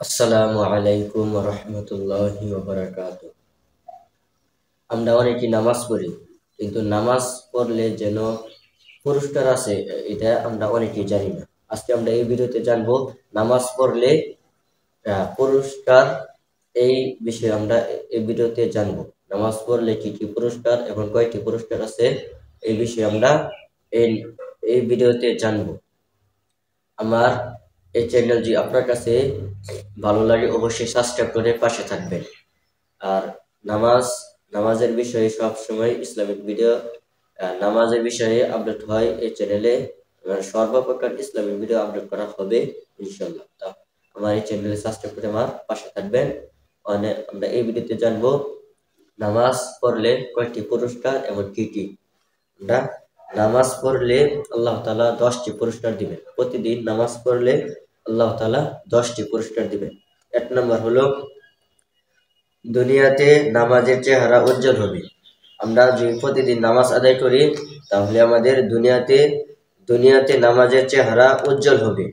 আসসালামু আলাইকুম ওয়া রাহমাতুল্লাহি ওয়া বারাকাতুহু। আমরা অনেকেই নামাজ পড়ি, কিন্তু নামাজ পড়লে যেন পুরস্কার আছে এটা আমরা অনেকেই জানি না। আজকে আমরা এই ভিডিওতে জানবো নামাজ পড়লে পুরস্কার, এই বিষয়ে আমরা এই ভিডিওতে জানবো। নামাজ পড়লে কি কি পুরস্কার এবং কয়টি পুরস্কার আছে এই বিষয়ে আমরা এই এই ভিডিওতে জানবো। আমার এই চ্যানেল যদি আপনার কাছে ভালো লাগে অবশ্যই সাবস্ক্রাইব করে পাশে থাকবেন। আর নামাজের বিষয়ে সব সময় ইসলামিক ভিডিও, নামাজের বিষয়ে আপলোড হয় এই চ্যানেলে। সর্বপ্রকার ইসলামিক ভিডিও আপলোড করা হবে ইনশাআল্লাহ। তা আমার এই চ্যানেলে সাবস্ক্রাইব করে আমার পাশে থাকবেন। আমরা এই ভিডিওতে জানবো নামাজ পড়লে কয়টি পুরস্কার এবং কি কি। আমরা নামাজ পড়লে আল্লাহ তাআলা 10টি পুরস্কার দিবেন। প্রতিদিন নামাজ পড়লে আল্লাহ তাআলা 10টি পুরস্কার দিবেন। এক নম্বর হলো দুনিয়াতে নামাজের চেহারা উজ্জ্বল হবে। আমরা যদি প্রতিদিন নামাজ আদায় করি তাহলে আমাদের দুনিয়াতে নামাজের চেহারা উজ্জ্বল হবে।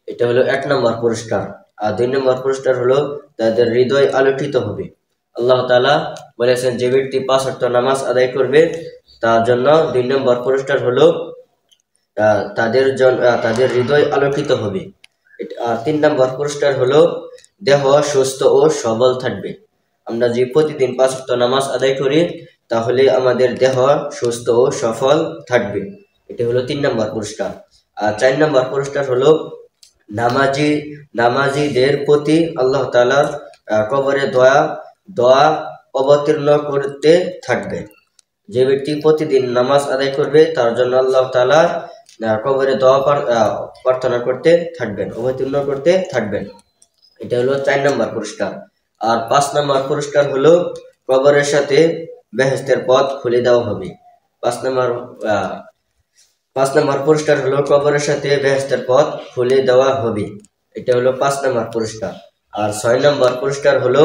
এটা হলো 1 নম্বর পুরস্কার। আর 2 নম্বর পুরস্কার হলো তাদের হৃদয় আলোকিত হবে। আল্লাহ তাআলা বলেছেন যে ব্যক্তি 5 ওয়াক্ত নামাজ আদায় করবে তার জন্য 2 নম্বর পুরস্কার হলো তাদের হৃদয় আলোকিত হবে। আর 3 নম্বর পুরস্কার হলো দেহ সুস্থ ও সবল থাকবে। আমরা যে প্রতিদিন 5 ওয়াক্ত নামাজ আদায় করি তাহলে আমাদের দেহ সুস্থ ও সফল থাকবে। এটা হলো 3 নম্বর পুরস্কার। আর 4 নম্বর পুরস্কার হলো নামাজিদের প্রতি আল্লাহ তাআলা কবরে দোয়া অবতীর্ণ করতে থাকবে। যে ব্যক্তি প্রতিদিন নামাজ আদায় করবে তার জন্য আল্লাহ তাআলা কবরে দোয়া প্রার্থনা করতে থাকবেন, অবতীর্ণ করতে থাকবেন। এটা হলো 4 নম্বর পুরস্কার। আর 5 নম্বর পুরস্কার হলো কবরের সাথে বেহেশতের পথ খুলে দেওয়া হবে। 5 নম্বর পুরস্কার হলো কবরের সাথে বেহেশতের পথ খুলে দেওয়া হবে। এটা হলো 5 নম্বর পুরস্কার। আর 6 নম্বর পুরস্কার হলো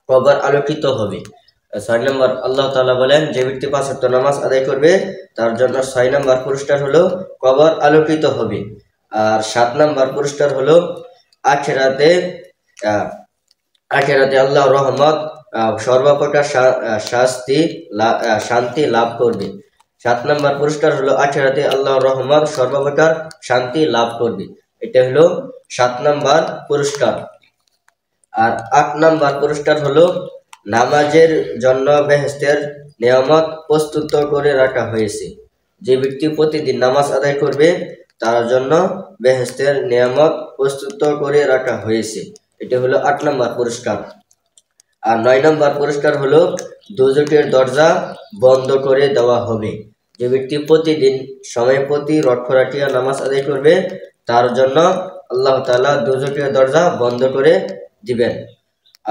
কবর আলোকিত হবে। 6 নম্বর আল্লাহ তাআলা বলেন যে ব্যক্তি 5 ওয়াক্ত নামাজ আদায় করবে তার জন্য 6 নম্বর পুরস্কার হলো কবর আলোকিত হবে। আর 7 নম্বর পুরস্কার হলো আখিরাতে আল্লাহর রহমত, সর্বপ্রকার শান্তি লাভ করবে। 7 নম্বর পুরস্কার হলো আখিরাতে আল্লাহর রহমত, সর্বপ্রকার শান্তি লাভ করবে। এটা হলো 7 নম্বর পুরস্কার। আর 8 নম্বর পুরস্কার হলো নামাজের জন্য বেহেশতের নিয়ামত প্রস্তুত করে রাখা হয়েছে। যে ব্যক্তি প্রতিদিন নামাজ আদায় করবে তার জন্য বেহেশতের নিয়ামত প্রস্তুত করে রাখা হয়েছে। এটা হলো 8 নম্বর পুরস্কার। আর 9 নম্বর পুরস্কার হলো দোজখের দরজা বন্ধ করে দেওয়া হবে। যে ব্যক্তি প্রতিদিন সময় প্রতি রক্ষ রাখিয়া নামাজ আদায় করবে তার জন্য আল্লাহ তাআলা দোজখের দরজা বন্ধ করে দিবেন।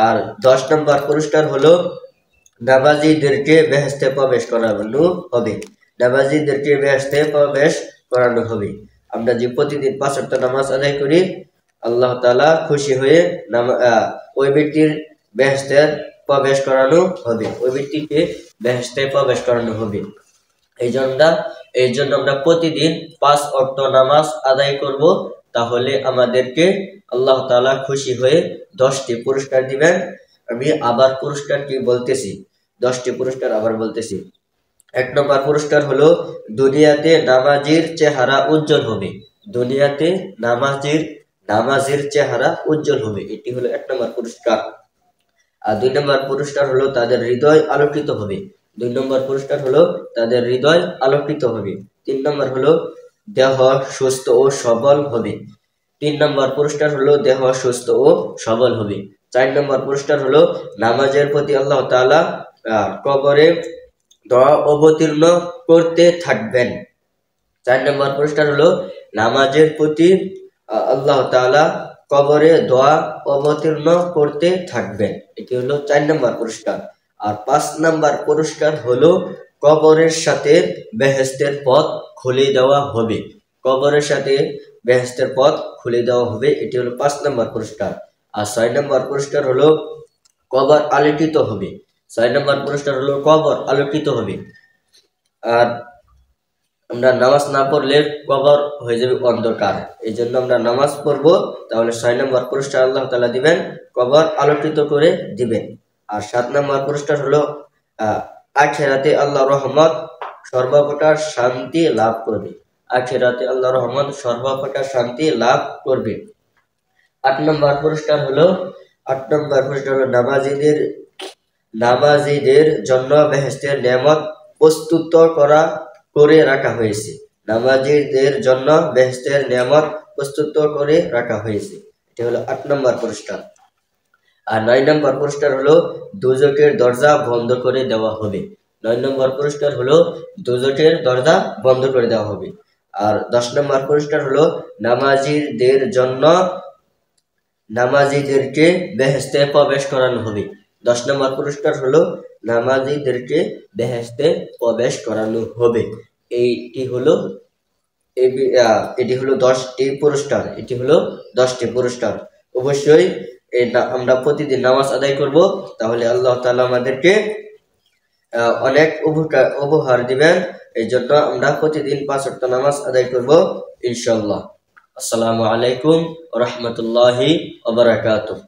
আর 10 নম্বর পুরস্কার হলো নামাজীদেরকে বেহেশতে প্রবেশ করানো হবে। নামাজীদেরকে বেহেশতে প্রবেশ করানো হবে। আমরা যে প্রতিদিন 5 ওয়াক্ত নামাজ আদায় করি আল্লাহ তাআলা খুশি হয়ে ওই ব্যক্তির বেহেশতে প্রবেশ করানো হবে, ওই ব্যক্তিকে বেহেশতে প্রবেশ করানো হবে। এই জন্য আমরা প্রতিদিন 5 ওয়াক্ত নামাজ আদায় করব, তাহলে আমাদেরকে আল্লাহ তাআলা খুশি হয়ে 10টি পুরস্কার দিবেন। আমি আবার পুরস্কারটি বলতেছি, 10টি পুরস্কার আবার বলতেছি। 1 নম্বর পুরস্কার হলো দুনিয়াতে নামাজীর চেহারা উজ্জ্বল হবে। দুনিয়াতে নামাজের চেহারা উজ্জ্বল হবে। এটি হলো 1 নম্বর পুরস্কার। আর 2 নম্বর পুরস্কার হলো তাদের হৃদয় আলোকিত হবে। 2 নম্বর পুরস্কার হলো তাদের হৃদয় আলোকিত হবে। 3 নম্বর হলো দেহ সুস্থ ও সবল হবে। 3 নম্বর পুরস্কার হলো দেহ সুস্থ ও সবল হবে। 4 নম্বর পুরস্কার হলো নামাজের প্রতি আল্লাহ তাআলা কবরে দোয়া অবতীর্ণ করতে থাকবেন। 4 নম্বর পুরস্কার হলো নামাজের প্রতি আল্লাহ তাআলা কবরে দোয়া অবতীর্ণ করতে থাকবেন। এটি হলো 4 নম্বর পুরস্কার। আর 5 নম্বর পুরস্কার হলো কবরের সাথে বেহেশতের পথ খুলে দেওয়া হবে। কবরের সাথে বেহেশতের পথ খুলে দেওয়া হবে। এটি হলো 5 নম্বর পুরস্কার। আর 6 নম্বর পুরস্কার হলো কবর আলোকিত হবে। 6 নম্বর পুরস্কার হলো কবর আলোকিত হবে। আর আমরা নামাজ না পড়লে কবর হয়ে যাবে অন্ধকার, এই জন্য আমরা নামাজ পড়বো। তাহলে 6 নম্বর পুরস্কার আল্লাহ তাআলা দিবেন, কবর আলোকিত করে দিবেন। আর 7 নম্বর পুরস্কার হলো আখিরাতে আল্লাহর রহমত সর্বপ্রকার শান্তি লাভ করবে। আখিরাতে আল্লাহর রহমত সর্বপ্রকার শান্তি লাভ করবে। 8 নম্বর পুরস্কার হলো নামাজীদের জন্য বেহেশতের নেয়ামত প্রস্তুত করে রাখা হয়েছে। নামাজীদের জন্য বেহেশতের নেয়ামত প্রস্তুত করে রাখা হয়েছে। এটা হলো 8 নম্বর পুরস্কার। আর 9 নম্বর পুরস্কার হলো দোজখের দরজা বন্ধ করে দেওয়া হবে। 9 নম্বর পুরস্কার হলো দোজখের দরজা বন্ধ করে দেওয়া হবে। আর 10 নম্বর পুরস্কার হলো নামাজীদেরকে বেহেশতে প্রবেশ করানো হবে। 10 নম্বর পুরস্কার হলো নামাজীদেরকে বেহেশতে প্রবেশ করানো হবে। এটি হলো 10টি পুরস্কার। এটি হলো 10টি পুরস্কার। অবশ্যই আমরা প্রতিদিন নামাজ আদায় করব, তাহলে আল্লাহ তাআলা আমাদেরকে অনেক উপহার দিবেন। এই জন্য আমরা প্রতিদিন 5 ওয়াক্ত নামাজ আদায় করব ইনশাআল্লাহ। আসসালামু আলাইকুম ওয়া রাহমাতুল্লাহি ওয়া বারাকাতুহু।